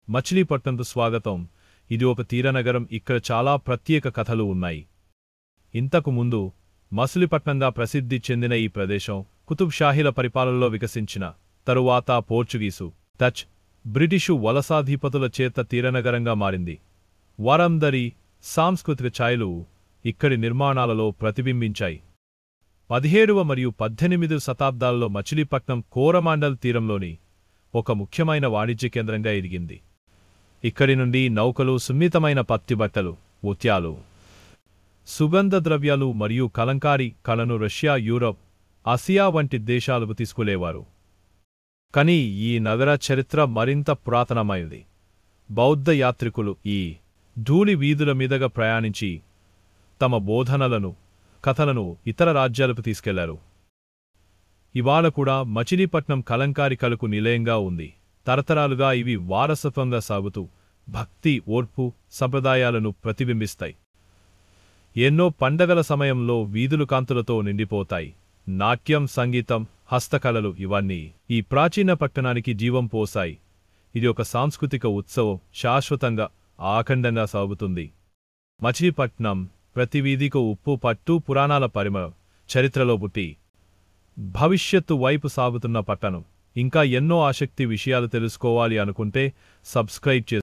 మచిలీపట్నంకు స్వాగతం. ఇది ఒక తీరనగరం. ఇక్కడ చాలా ప్రత్యేక కథలు ఉన్నాయి. ఇంతకు ముందు మచిలీపట్నంగా ప్రసిద్ధి చెందిన ఈ ప్రదేశం కుతుబ్ షాహీల పరిపాలనలో వికసించిన తరువాత పోర్చుగీసు, డచ్, బ్రిటిషు వలసాధిపతుల చేత తీరనగరంగా మారింది. వారందరి సాంస్కృతిక ఛాయలు ఇక్కడి నిర్మాణాలలో ప్రతిబింబించాయి. 17వ మరియు 18వ శతాబ్దాల్లో మచిలీపట్నం కోరమాండల్ తీరంలోని ఒక ముఖ్యమైన వాణిజ్య కేంద్రంగా ఎదిగింది. ఇక్కడి నుండి నౌకలు సున్నితమైన పత్తి బట్టలు, ముత్యాలు, సుగంధ ద్రవ్యాలు మరియు కలంకారీ కళను రష్యా, యూరప్, ఆసియా వంటి దేశాలకు తీసుకులేవారు. కానీ ఈ నగర చరిత్ర మరింత పురాతనమైనది. బౌద్ధ యాత్రికులు ఈ ధూళి వీధుల మీదుగా ప్రయాణించి తమ బోధనలను, కథలను ఇతర రాజ్యాలకు తీసుకెళ్లారు. ఇవాళ కూడా మచిలీపట్నం కలంకారీ కళకు నిలయంగా ఉంది. తరతరాలుగా ఇవి వారసత్వంగా సాగుతూ భక్తి, ఓర్పు, సంప్రదాయాలను ప్రతిబింబిస్తాయి. ఎన్నో పండగల సమయంలో వీధులు కాంతులతో నిండిపోతాయి. నాట్యం, సంగీతం, హస్తకళలు ఇవన్నీ ఈ ప్రాచీన పట్టణానికి జీవం పోసాయి. ఇది ఒక సాంస్కృతిక ఉత్సవం, శాశ్వతంగా, ఆఖండంగా సాగుతుంది. మచిలీపట్నం ప్రతి వీధికో ఉప్పు పట్టు పురాణాల పరిమళం, చరిత్రలో పుట్టి భవిష్యత్తు వైపు సాగుతున్న పట్టణం. ఇంకా ఎన్నో ఆసక్తి విషయాలు తెలుసుకోవాలి అనుకుంటే సబ్స్క్రైబ్